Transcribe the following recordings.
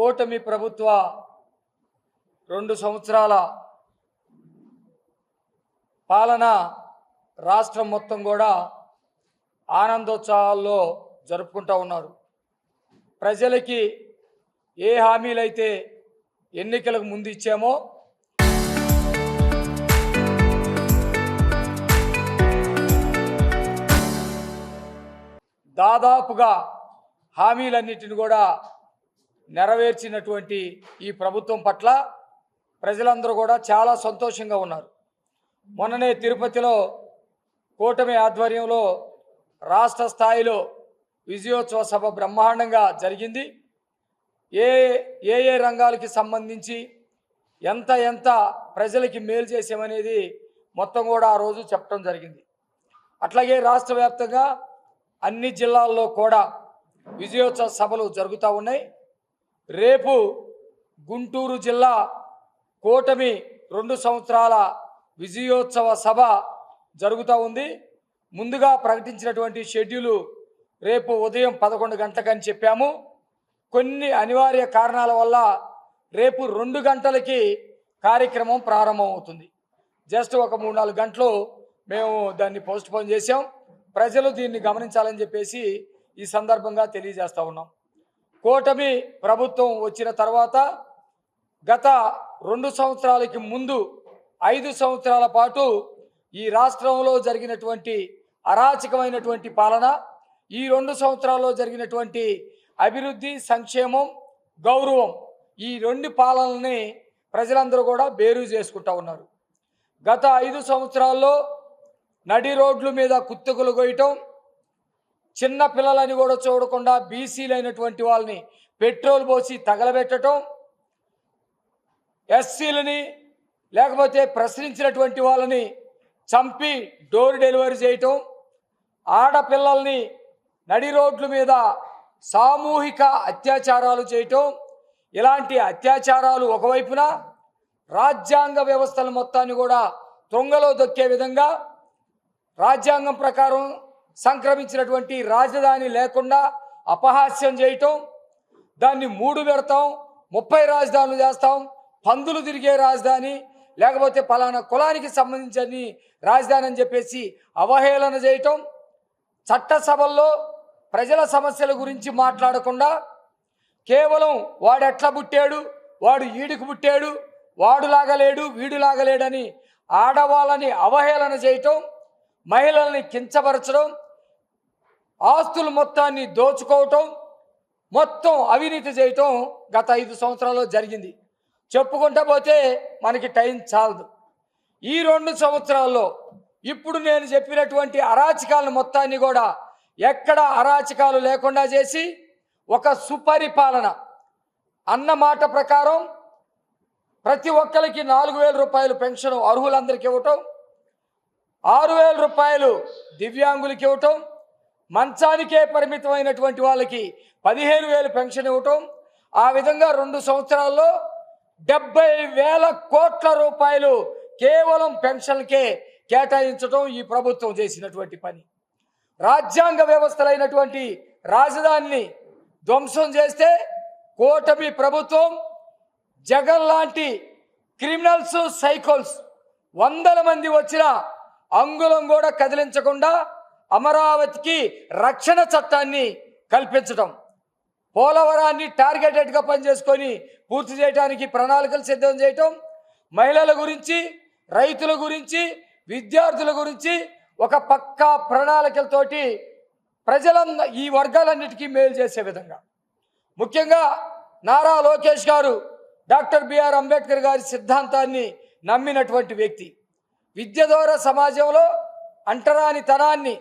కూటమి ప్రభుత్వ 2 సంవత్సరాల పాలన రాష్ట్రం మొత్తం కూడా ఆనందోత్సాహాల్లో జరుపుకుంటూ ఉన్నారు. ప్రజలకి ఏ హామీలైతే ఎన్నికలకు ముందు ఇచ్చామో దాదాపుగా హామీలన్నిటిని కూడా నెరవేర్చినటువంటి ఈ ప్రభుత్వం పట్ల ప్రజలందరూ కూడా చాలా సంతోషంగా ఉన్నారు. మొన్ననే తిరుపతిలో కూటమి ఆధ్వర్యంలో రాష్ట్ర స్థాయిలో విజయోత్సవ సభ బ్రహ్మాండంగా జరిగింది. ఏ రంగాలకి సంబంధించి ఎంత ప్రజలకి మేలు చేసామనేది మొత్తం కూడా ఆ రోజు చెప్పడం జరిగింది. అట్లాగే రాష్ట్ర వ్యాప్తంగా అన్ని జిల్లాల్లో కూడా విజయోత్సవ సభలు జరుగుతూ ఉన్నాయి. రేపు గుంటూరు జిల్లా కూటమి 2 సంవత్సరాల విజయోత్సవ సభ జరుగుతూ ఉంది. ముందుగా ప్రకటించినటువంటి షెడ్యూలు రేపు ఉదయం 11 గంటలకని చెప్పాము. కొన్ని అనివార్య కారణాల వల్ల రేపు 2 గంటలకి కార్యక్రమం ప్రారంభం అవుతుంది. జస్ట్ ఒక 3-4 గంటలు మేము దాన్ని పోస్ట్పోన్ చేసాం. ప్రజలు దీన్ని గమనించాలని చెప్పేసి ఈ సందర్భంగా తెలియజేస్తూ ఉన్నాం. కూటమి ప్రభుత్వం వచ్చిన తర్వాత గత 2 సంవత్సరాలకి ముందు 5 సంవత్సరాల పాటు ఈ రాష్ట్రంలో జరిగినటువంటి అరాచకమైనటువంటి పాలన, ఈ 2 సంవత్సరాల్లో జరిగినటువంటి అభివృద్ధి, సంక్షేమం, గౌరవం, ఈ 2 పాలనల్ని ప్రజలందరూ కూడా బేరు చేసుకుంటూ ఉన్నారు. గత 5 సంవత్సరాల్లో నడి రోడ్ల మీద కుత్తకులు కొయ్యటం, చిన్న పిల్లలని కూడా చూడకుండా బీసీలైనటువంటి వాళ్ళని పెట్రోల్ పోసి తగలబెట్టడం, ఎస్సీలని లేకపోతే ప్రశ్నించినటువంటి వాళ్ళని చంపి డోర్ డెలివరీ చేయటం, ఆడపిల్లల్ని నడి రోడ్ల మీద సామూహిక అత్యాచారాలు చేయటం, ఇలాంటి అత్యాచారాలు ఒకవైపున రాజ్యాంగ వ్యవస్థల మొత్తాన్ని కూడా తొంగలో దొక్కే విధంగా రాజ్యాంగం ప్రకారం సంక్రమించినటువంటి రాజధాని లేకుండా అపహాస్యం చేయటం, దాన్ని 3 పెడతాం, 30 రాజధానులు చేస్తాం, పందులు తిరిగే రాజధాని, లేకపోతే పలానా కులానికి సంబంధించిన రాజధాని అని చెప్పేసి అవహేళన చేయటం, చట్టసభల్లో ప్రజల సమస్యల గురించి మాట్లాడకుండా కేవలం వాడు ఎట్లా పుట్టాడు, వాడు ఈడికి పుట్టాడు, వాడు లాగలేడు, వీడు లాగలేడని ఆడవాళ్ళని అవహేళన చేయటం, మహిళల్ని కించపరచడం, ఆస్తులు మొత్తాన్ని దోచుకోవటం, మొత్తం అవినీతి చేయటం గత 5 సంవత్సరాల్లో జరిగింది. చెప్పుకుంటా పోతే మనకి టైం చాలదు. ఈ 2 సంవత్సరాల్లో ఇప్పుడు నేను చెప్పినటువంటి అరాచకాలను మొత్తాన్ని కూడా ఎక్కడ అరాచకాలు లేకుండా చేసి ఒక సుపరిపాలన అన్న మాట ప్రకారం ప్రతి ఒక్కరికి 4,000 రూపాయలు పెన్షన్ అర్హులందరికీ ఇవ్వటం, 6,000 రూపాయలు దివ్యాంగులకి ఇవ్వటం, మంచానికే పరిమితమైనటువంటి వాళ్ళకి 15,000 పెన్షన్ ఇవ్వటం, ఆ విధంగా 2 సంవత్సరాల్లో 70,000 కోట్ల రూపాయలు కేవలం పెన్షన్కే కేటాయించడం ఈ ప్రభుత్వం చేసినటువంటి పని. రాజ్యాంగ వ్యవస్థలైనటువంటి రాజధానిని ధ్వంసం చేస్తే కూటమి ప్రభుత్వం జగన్ లాంటి క్రిమినల్స్, సైకోల్స్ 100 మంది వచ్చిన అంగుళం కూడా కదిలించకుండా అమరావతికి రక్షణ చట్టాన్ని కల్పించడం, పోలవరాన్ని టార్గెటెడ్గా పనిచేసుకొని పూర్తి చేయడానికి ప్రణాళికలు సిద్ధం చేయటం, మహిళల గురించి, రైతుల గురించి, విద్యార్థుల గురించి ఒక పక్కా ప్రణాళికలతోటి ఈ వర్గాలన్నిటికీ మేలు చేసే విధంగా, ముఖ్యంగా నారా లోకేష్ గారు డాక్టర్ బిఆర్ అంబేద్కర్ గారి సిద్ధాంతాన్ని నమ్మినటువంటి వ్యక్తి. విద్య ద్వారా సమాజంలో అంటరానితనాన్ని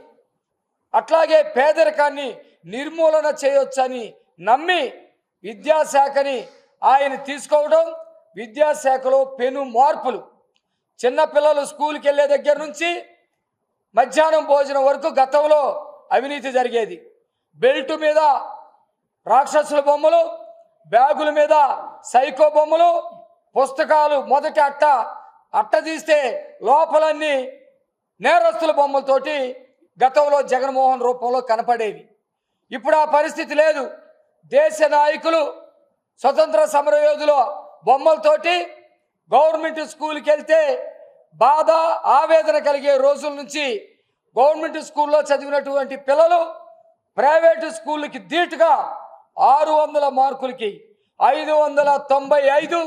అట్లాగే పేదరికాన్ని నిర్మూలన చేయొచ్చని నమ్మి విద్యాశాఖని ఆయన తీసుకోవడం, విద్యాశాఖలో పెను మార్పులు, చిన్నపిల్లలు స్కూల్కి వెళ్ళే దగ్గర నుంచి మధ్యాహ్నం భోజనం వరకు గతంలో అవినీతి జరిగేది. బెల్ట్ మీద రాక్షసుల బొమ్మలు, బ్యాగుల మీద సైకో బొమ్మలు, పుస్తకాలు మొదటి అట్ట తీస్తే లోపలన్నీ నేరస్తుల బొమ్మలతోటి గతంలో జగన్మోహన్ రూపంలో కనపడేవి. ఇప్పుడు ఆ పరిస్థితి లేదు. దేశ నాయకులు స్వతంత్ర సమరయోధుల బొమ్మలతోటి గవర్నమెంట్ స్కూల్కి వెళ్తే బాధ ఆవేదన కలిగే రోజుల నుంచి గవర్నమెంట్ స్కూల్లో చదివినటువంటి పిల్లలు ప్రైవేటు స్కూళ్ళకి ధీటుగా 600 మార్కులకి 595,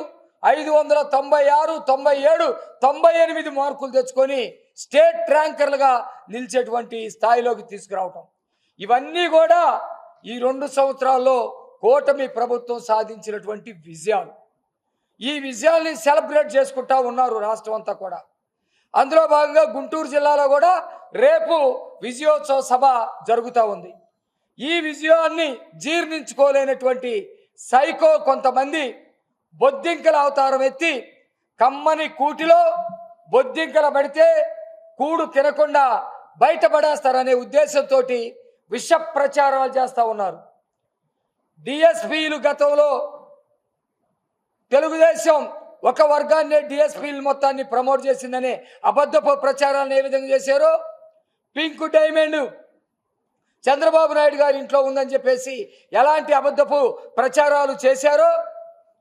596, 97, 98 మార్కులు తెచ్చుకొని స్టేట్ ర్యాంకర్లుగా నిలిచేటువంటి స్థాయిలోకి తీసుకురావటం, ఇవన్నీ కూడా ఈ 2 సంవత్సరాల్లో కూటమి ప్రభుత్వం సాధించినటువంటి విజయాలు. ఈ విజయాల్ని సెలబ్రేట్ చేసుకుంటా ఉన్నారు రాష్ట్రం అంతా కూడా. అందులో భాగంగా గుంటూరు జిల్లాలో కూడా రేపు విజయోత్సవ సభ జరుగుతూ ఉంది. ఈ విజయాన్ని జీర్ణించుకోలేనటువంటి సైకో కొంతమంది బొద్దింకల అవతారం ఎత్తి కమ్మని కూటిలో బొద్దింకల పడితే కూడు తినకుండా బయటపడేస్తారనే ఉద్దేశంతో విష ప్రచారాలు చేస్తూ ఉన్నారు. డిఎస్పీలు గతంలో తెలుగుదేశం ఒక వర్గాన్ని డిఎస్పీలు మొత్తాన్ని ప్రమోట్ చేసిందనే అబద్ధపు ప్రచారాలను ఏ విధంగా చేశారో, పింక్ డైమండ్ చంద్రబాబు నాయుడు గారి ఇంట్లో ఉందని చెప్పేసి ఎలాంటి అబద్ధపు ప్రచారాలు చేశారో,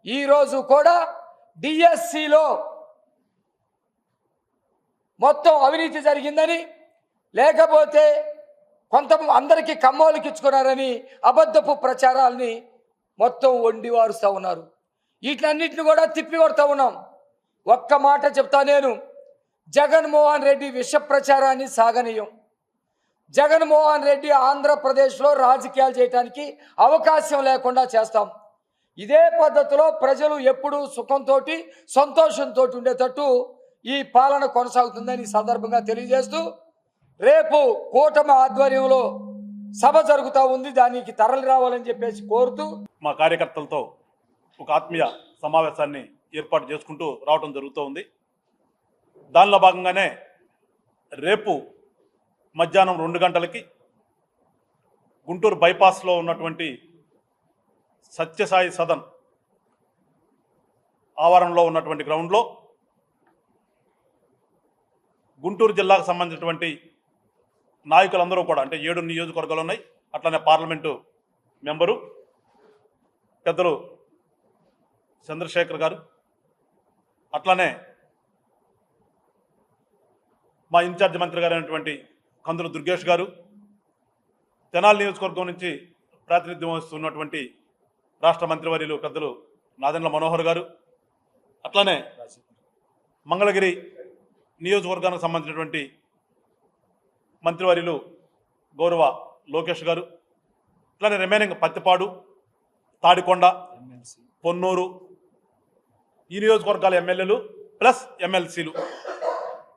ఈరోజు కూడా డిఎస్సిలో మొత్తం అవినీతి జరిగిందని, లేకపోతే అందరికీ కమ్మోలకి ఇచ్చుకున్నారని అబద్ధపు ప్రచారాలని మొత్తం వండి వారుస్తూ ఉన్నారు. వీటన్నిటిని కూడా తిప్పి కొడతా ఉన్నాం. ఒక్క మాట చెప్తా, నేను జగన్మోహన్ రెడ్డి విష ప్రచారాన్ని సాగనీయం. జగన్మోహన్ రెడ్డి ఆంధ్రప్రదేశ్లో రాజకీయాలు చేయడానికి అవకాశం లేకుండా చేస్తాం. ఇదే పద్ధతిలో ప్రజలు ఎప్పుడూ సుఖంతో సంతోషంతో ఉండేటట్టు ఈ పాలన కొనసాగుతుందని సందర్భంగా తెలియజేస్తూ, రేపు కూటమి ఆధ్వర్యంలో సభ జరుగుతూ ఉంది, దానికి తరలి రావాలని చెప్పేసి కోరుతూ మా కార్యకర్తలతో ఒక ఆత్మీయ సమావేశాన్ని ఏర్పాటు చేసుకుంటూ రావడం జరుగుతూ ఉంది. దానిలో భాగంగానే రేపు మధ్యాహ్నం 2 గంటలకి గుంటూరు బైపాస్లో ఉన్నటువంటి సత్యసాయి సదన్ ఆవరణలో ఉన్నటువంటి గ్రౌండ్లో గుంటూరు జిల్లాకు సంబంధించినటువంటి నాయకులందరూ కూడా, అంటే 7 నియోజకవర్గాలు ఉన్నాయి, అట్లనే పార్లమెంటు మెంబరు పెద్దలు చంద్రశేఖర్ గారు, అట్లనే మా ఇన్ఛార్జ్ మంత్రి గారు అయినటువంటి కందుల దుర్గేష్ గారు, తెనాలి నియోజకవర్గం నుంచి ప్రాతినిధ్యం వస్తున్నటువంటి రాష్ట్ర మంత్రివర్యులు పెద్దలు నాదెండ్ల మనోహర్ గారు, అట్లనే మంగళగిరి నియోజకవర్గానికి సంబంధించినటువంటి మంత్రివర్యులు గౌరవ లోకేష్ గారు, అట్లనే రిమైనింగ్ పత్తిపాడు, తాడికొండ, పొన్నూరు ఈ నియోజకవర్గాల ఎమ్మెల్యేలు ప్లస్ ఎమ్మెల్సీలు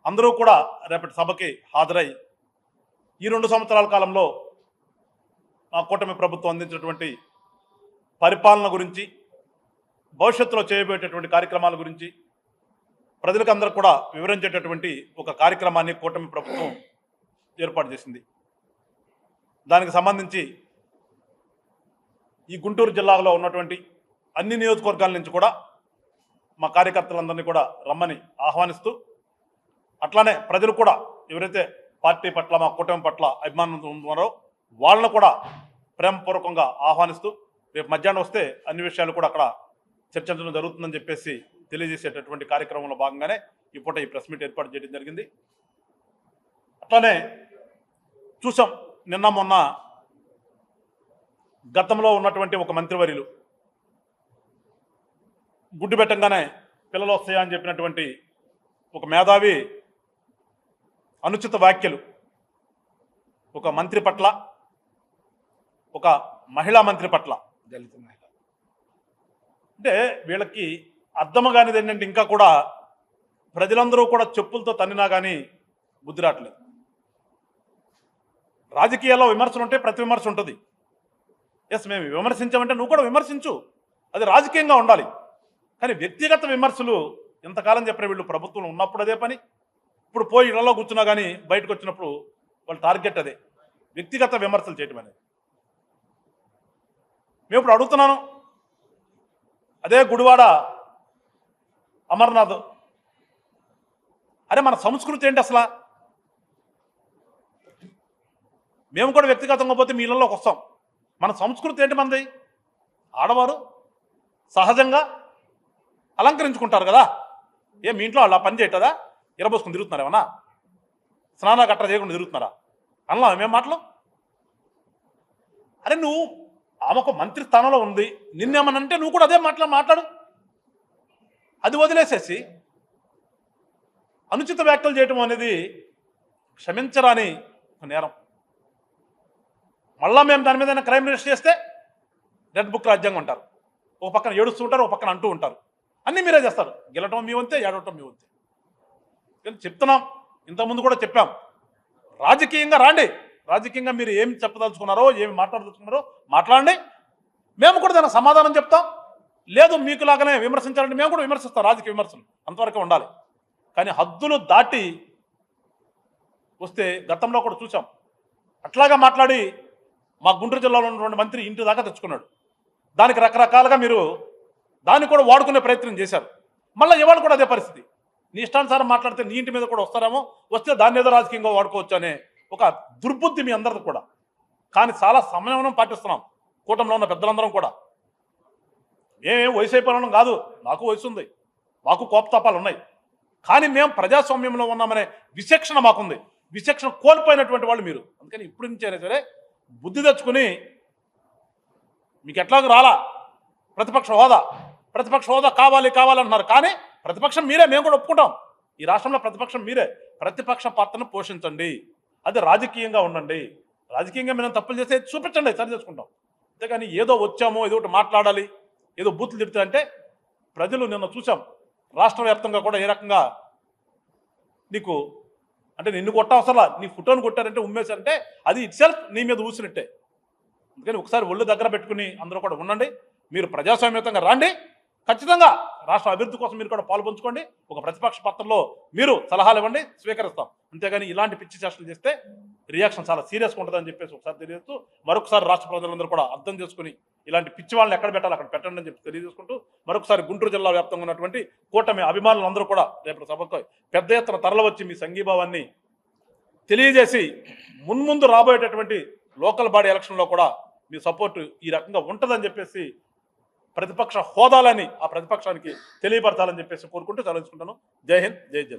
అందరూ కూడా రేపటి సభకి హాజరై ఈ 2 సంవత్సరాల కాలంలో మా కూటమి ప్రభుత్వం అందించినటువంటి పరిపాలన గురించి, భవిష్యత్తులో చేయబోయేటటువంటి కార్యక్రమాల గురించి ప్రజలకు అందరూ కూడా వివరించేటటువంటి ఒక కార్యక్రమాన్ని కూటమి ప్రభుత్వం ఏర్పాటు చేసింది. దానికి సంబంధించి ఈ గుంటూరు జిల్లాలో ఉన్నటువంటి అన్ని నియోజకవర్గాల నుంచి కూడా మా కార్యకర్తలందరినీ కూడా రమ్మని ఆహ్వానిస్తూ, అట్లానే ప్రజలు కూడా ఎవరైతే పార్టీ పట్ల మా కూటమి పట్ల అభిమానం ఉన్నారో వాళ్ళను కూడా ప్రేమపూర్వకంగా ఆహ్వానిస్తూ రేపు మధ్యాహ్నం వస్తే అన్ని విషయాలు కూడా అక్కడ చర్చించడం జరుగుతుందని చెప్పేసి తెలియజేసేటటువంటి కార్యక్రమంలో భాగంగానే ఇప్పుడు ఈ ప్రెస్ మీట్ ఏర్పాటు చేయడం జరిగింది. అట్లానే చూసాం, నిన్న మొన్న గతంలో ఉన్నటువంటి ఒక మంత్రివర్యులు గుడ్డు పెట్టంగానే పిల్లలు వస్తాయా అని చెప్పినటువంటి ఒక మేధావి అనుచిత వ్యాఖ్యలు ఒక మంత్రి పట్ల, ఒక మహిళా మంత్రి పట్ల, దళిత మహిళ, అంటే వీళ్ళకి అర్థం కానిది ఏంటంటే ఇంకా కూడా ప్రజలందరూ కూడా చెప్పులతో తన్నినా కానీ బుద్ధి రావట్లేదు. రాజకీయాల్లో విమర్శలు ఉంటే ప్రతి విమర్శ ఉంటుంది. ఎస్, మేము విమర్శించామంటే నువ్వు కూడా విమర్శించు, అది రాజకీయంగా ఉండాలి. కానీ వ్యక్తిగత విమర్శలు ఎంతకాలం చెప్పిన వీళ్ళు ప్రభుత్వం ఉన్నప్పుడు అదే పని, ఇప్పుడు పోయి ఇళ్లలో కూర్చున్నా కానీ బయటకు వచ్చినప్పుడు వాళ్ళ టార్గెట్ అదే, వ్యక్తిగత విమర్శలు చేయటం అనేది. మేము ఇప్పుడు అడుగుతున్నాను, అదే గుడివాడ అమర్నాథ్, అరే మన సంస్కృతి ఏంటి అసలు? మేము కూడా వ్యక్తిగతంగా పోతే మీ ఇళ్లలోకి వస్తాం. మన సంస్కృతి ఏంటి? మనది ఆడవారు సహజంగా అలంకరించుకుంటారు కదా. మీ ఇంట్లో వాళ్ళు ఆ పని చేయటదా? ఇరబోసుకుని తిరుగుతున్నారు ఏమన్నా? స్నానా గట్రా చేయకుండా తిరుగుతున్నారా? అన్నా మేము మాటలు. అరే నువ్వు ఆమెకు మంత్రి స్థానంలో ఉంది, నిన్నేమనంటే నువ్వు కూడా అదే మాట్లాడు. అది వదిలేసేసి అనుచిత వ్యాఖ్యలు చేయటం అనేది క్షమించరాని నేరం. మళ్ళా మేము దాని మీద క్రైమ్ రిజిస్టర్ చేస్తే రెడ్ బుక్ రాజ్యాంగం అంటారు. ఒక పక్కన ఏడుస్తూ ఉంటారు, ఒక పక్కన అంటూ ఉంటారు. అన్నీ మీరే చేస్తారు. గెలటం మీ వంతే, ఏడవటం మీ వంతే. కానీ చెప్తున్నాం, ఇంతకుముందు కూడా చెప్పాం, రాజకీయంగా రాండి. రాజకీయంగా మీరు ఏమి చెప్పదలుచుకున్నారో, ఏమి మాట్లాడదలుచుకున్నారో మాట్లాడండి. మేము కూడా దానికి సమాధానం చెప్తాం. లేదు మీకు లాగానే విమర్శించాలంటే మేము కూడా విమర్శిస్తాం. రాజకీయ విమర్శలు అంతవరకు ఉండాలి. కానీ హద్దులు దాటి వస్తే గతంలో కూడా చూసాం. అట్లాగా మాట్లాడి మా గుంటూరు జిల్లాలో ఉన్నటువంటి మంత్రి ఇంటి దాకా తెచ్చుకున్నాడు. దానికి రకరకాలుగా మీరు దాన్ని కూడా వాడుకునే ప్రయత్నం చేశారు. మళ్ళీ ఇవాళ కూడా అదే పరిస్థితి. నీ ఇష్టానుసారం మాట్లాడితే నీ ఇంటి మీద కూడా వస్తారేమో, వస్తే దాన్ని ఏదో రాజకీయంగా వాడుకోవచ్చు అనే ఒక దుర్బుద్ధి మీ అందరిది కూడా. కానీ చాలా సంయమనం పాటిస్తున్నాం కూటమిలో ఉన్న పెద్దలందరం కూడా. మేమేం వయసు అయిపోవడం కాదు, నాకు వయసు ఉంది, మాకు కోపతాపాలు ఉన్నాయి. కానీ మేము ప్రజాస్వామ్యంలో ఉన్నామనే విచక్షణ మాకుంది. విచక్షణ కోల్పోయినటువంటి వాళ్ళు మీరు. అందుకని ఇప్పుడు నుంచి అయినా సరే బుద్ధి తెచ్చుకుని, మీకు ఎట్లాగూ రాలా ప్రతిపక్ష హోదా కావాలంటున్నారు. కానీ ప్రతిపక్షం మీరే, మేము కూడా ఒప్పుకుంటాం. ఈ రాష్ట్రంలో ప్రతిపక్షం మీరే. ప్రతిపక్ష పాత్రను పోషించండి, అది రాజకీయంగా ఉండండి. రాజకీయంగా మేము తప్పులు చేస్తే చూపించండి, సరి చేసుకుంటాం. అంతేగాని ఏదో వచ్చామో ఏదో ఒకటి మాట్లాడాలి, ఏదో బూతులు తిడుతా అంటే ప్రజలు నిన్న చూసాం. రాష్ట్ర వ్యాప్తంగా కూడా ఏ రకంగా నీకు అంటే నిన్ను కొట్టవసరలా, నీ ఫోటోను కొట్టారంటే ఉమ్మేశారంటే అది ఇట్ సెల్ఫ్ నీ మీద ఊసినట్టే. అందుకని ఒకసారి ఒళ్ళు దగ్గర పెట్టుకుని అందరూ కూడా ఉండండి. మీరు ప్రజాస్వామ్యతంగా రాండి. ఖచ్చితంగా రాష్ట్ర అభివృద్ధి కోసం మీరు కూడా పాల్పంచుకోండి. ఒక ప్రతిపక్ష పత్రంలో మీరు సలహాలు ఇవ్వండి, స్వీకరిస్తాం. అంతేగాని ఇలాంటి పిచ్చి చేష్టలు చేస్తే రియాక్షన్ చాలా సీరియస్గా ఉంటుందని చెప్పేసి ఒకసారి తెలియజేస్తూ, మరొకసారి రాష్ట్ర ప్రజలందరూ కూడా అర్థం చేసుకుని ఇలాంటి పిచ్చి వాళ్ళని ఎక్కడ పెట్టాలి అక్కడ పెట్టండి అని చెప్పి తెలియజేసుకుంటూ, మరొకసారి గుంటూరు జిల్లా వ్యాప్తంగా ఉన్నటువంటి కూటమి అభిమానులందరూ కూడా రేపు సభకు పెద్ద ఎత్తున తరలివచ్చి మీ సంఘీభావాన్ని తెలియజేసి మున్ముందు రాబోయేటటువంటి లోకల్ బాడీ ఎలక్షన్లో కూడా మీ సపోర్టు ఈ రకంగా ఉంటుందని చెప్పేసి ప్రతిపక్ష హోదాలని ఆ ప్రతిపక్షానికి తెలియపరచాలని చెప్పేసి కోరుకుంటూ చదివించుకుంటాను. జై హింద్, జై జల్.